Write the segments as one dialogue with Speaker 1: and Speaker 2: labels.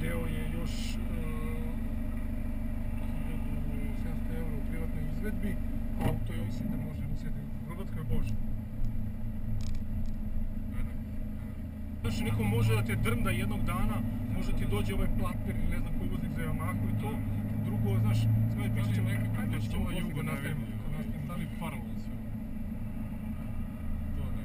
Speaker 1: deo je još 1700 € u privatnoj izvedbi, auto je mislim da može nositi. Hrvatska je Bože. Znaš, neko može da te drnda jednog dana, može ti dođe ovaj platner ili ne znam koji voznik za Yamahu i to. Drugo, znaš, sve je pričat ćemo nekako da ćemo voznik da nastavimo. Stavi paralelno sve. To ne.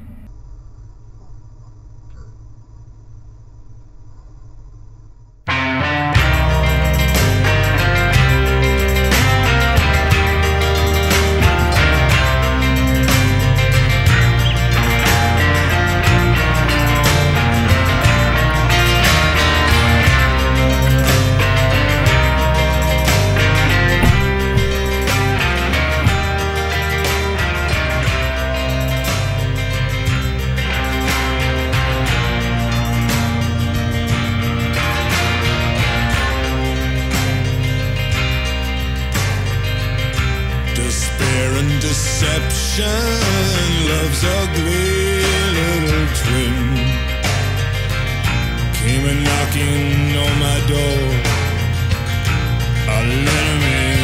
Speaker 2: Love's ugly little twin came a knocking on my door. I let him in.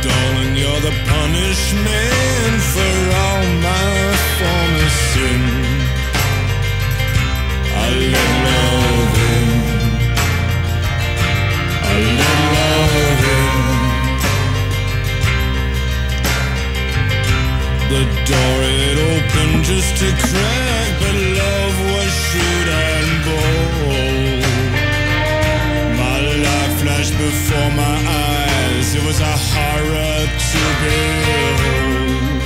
Speaker 2: Darling, you're the punishment for all my former sin. I let love in. I let love in. The door it opened just a crack, but love was shoot and bold. My life flashed before my eyes, it was a horror to behold.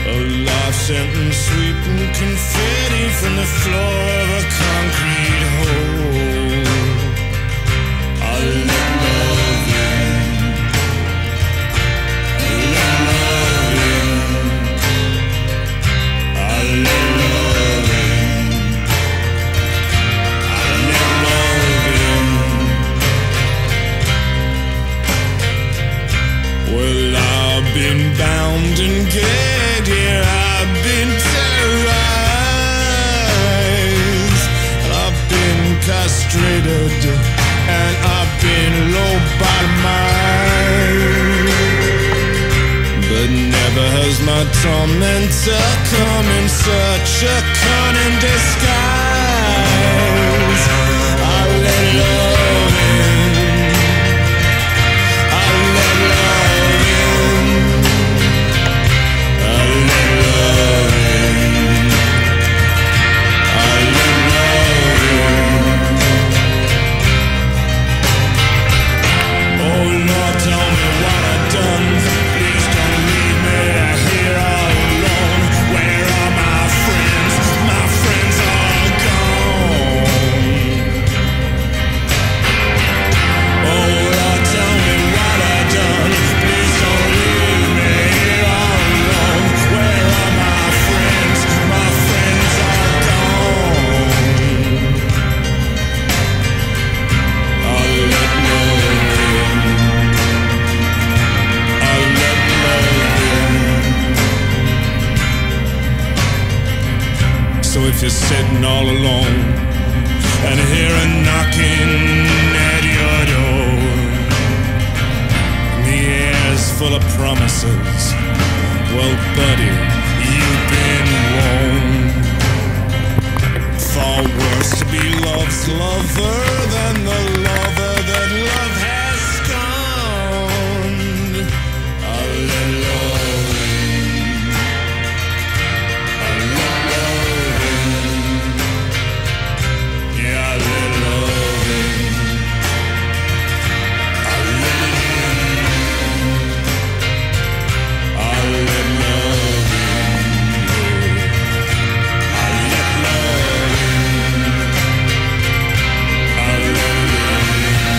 Speaker 2: A life sentence sweeping confetti from the floor of a concrete hole. I let love in. Well, I've been bound and gagged, yeah, I've been terrorized, and I've been castrated, and I've been low-bottomized. But never has my tormentor come in such a cunning disguise. I let love in. I let love in. I let love in. I let love in. Oh Lord, tell me what I've done. Please don't leave me here all alone. Where are my friends? My friends are gone. Oh Lord, tell me what I've done. Please don't leave me here all alone. Where are my friends? My friends are gone. I'll let love in. I'll let love in. So if you're sitting all alone and hear a knocking at your door, and the air's full of promises, well, buddy, you've been warned. Far worse to be love's lover than the lover that love has scorned. I'll let love in. I'll let love in. Yeah, I'll let love in. I'll let it in. I'll let love in. I'll let love in. I'll let it in.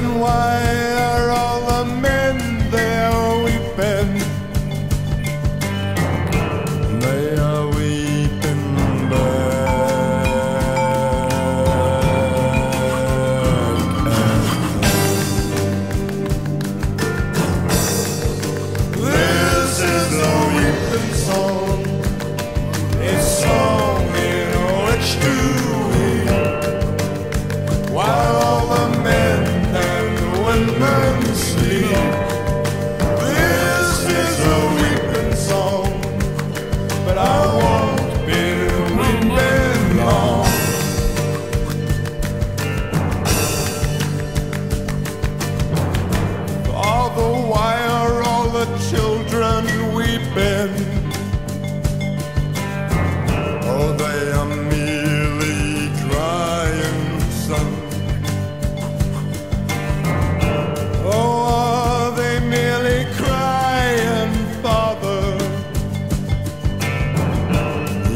Speaker 2: And why are all the men there weeping? They are weeping This is a weeping song, a song in which to weep, while all the men and women sleep. This is a weeping song, but I won't be weeping long. Father, why are all the children weeping? Oh, they are merely crying, son. Oh, are they merely crying, Father?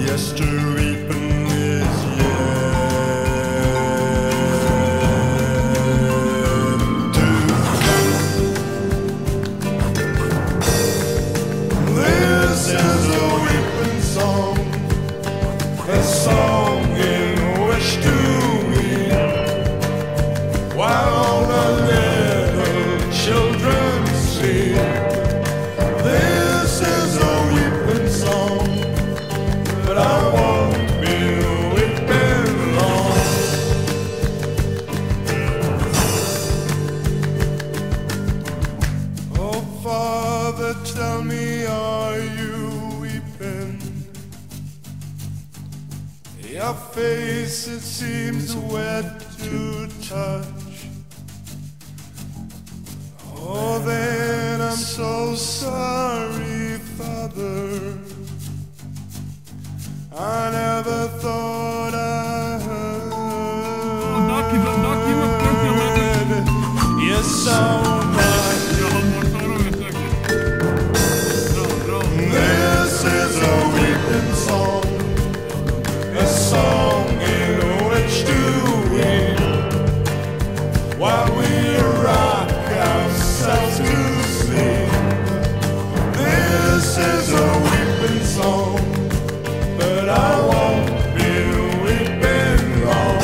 Speaker 2: Yes, to weeping is yet to come. This is a weeping song, a song in which to weep, while all the little children sleep. This is a weeping song, but I won't be weeping long. Oh, Father, tell me, are you weeping? Your face, it seems wet to touch. Oh, then I'm so sorry, Father. I never thought I heard you so much. This is a weeping song, a song in which to weep, while we rock ourselves to sleep. This is a weeping song, but I won't be weeping long.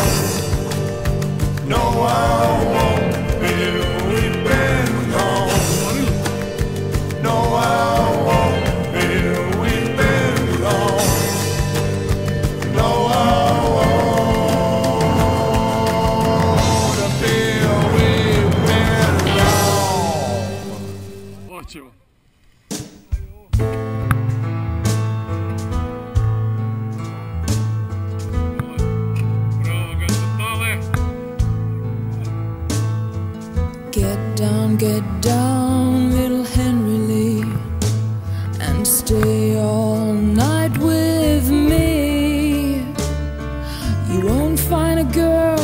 Speaker 2: No, I won't be weeping long. No, I won't be weeping long. No, I won't be weeping long.
Speaker 1: Hoćemo. Bravo, Gazopale.
Speaker 3: Get down, little Henry Lee, and stay all night with me. You won't find a girl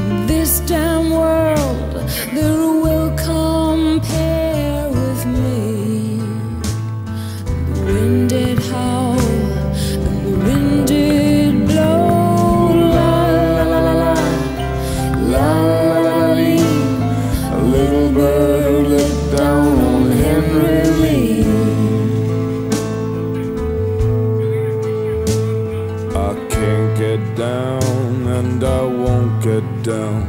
Speaker 3: in this damn world that will compare with me. The wind did howl and the wind did blow, la la la la la, la la la lee. A little bird looked down on Henry Lee.
Speaker 2: I can't get down and I won't get down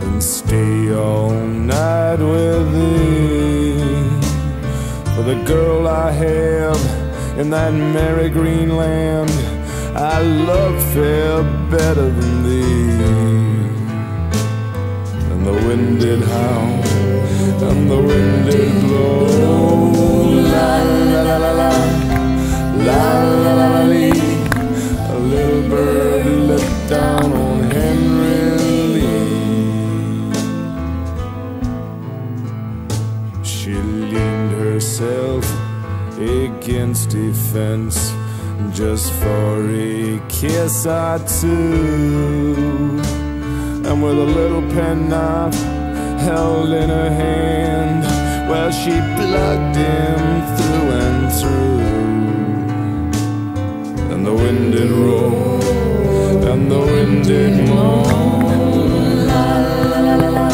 Speaker 2: and stay all night with thee. For the girl I have in that merry green land, I love fair better than thee. And the wind did howl and the wind did blow, la la la la la, la la la la lee. A little bird looked down on Henry Lee. She leaned herself against a fence just for a kiss or two, and with a little penknife held in her hand, well, she plugged him through and through. And the wind did roar, and the wind did moan, la la la la la.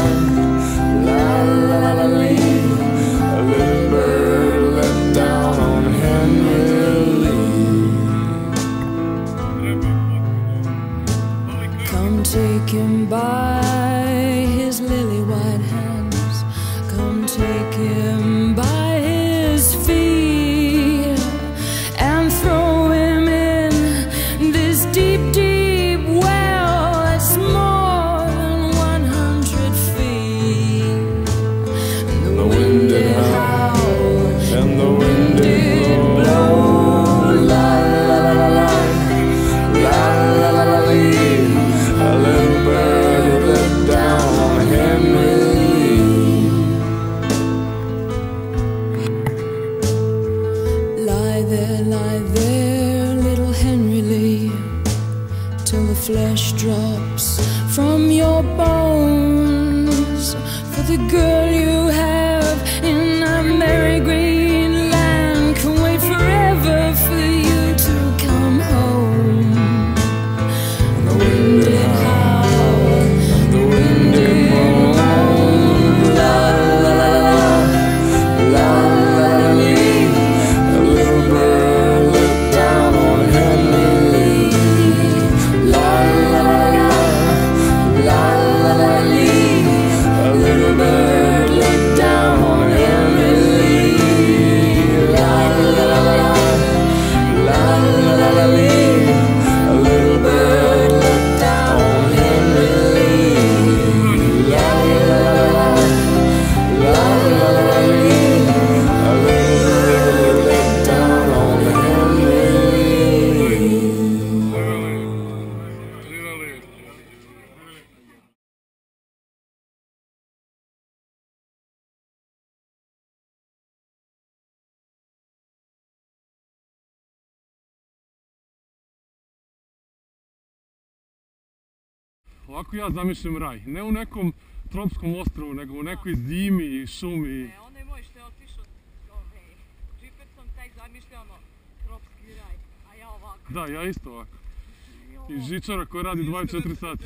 Speaker 3: take him by his lily white hands. Come take him by his feet and throw him in this deep, deep well that's more than 100 feet. And the wind did howl and the wind did blow. La la la la la la la la la. A little bird let down Henry. Lie there, little Henry Lee, till the flesh drops from your bones. For the girl you have in that merry green land can wait forever for you to come home. And the wind did howl, and the wind did moan. La la la la la la la lee. A little bird looked down on Henry. La la la la la la la lee. A little bird looked down on Henry. La la la la la la la lee. A little bird looked down on Henry. La la la la la lee. A little bird looked down on Henry.
Speaker 1: Ovako ja zamišljam raj, ne u nekom tropskom ostrvu, nego u nekoj zimi i šumi.
Speaker 4: Onaj moj što je otišao džipersom, taj zamišlja ono tropski raj, a ja ovako.
Speaker 1: Da, ja isto ovako. I žičara koja radi 24 sata.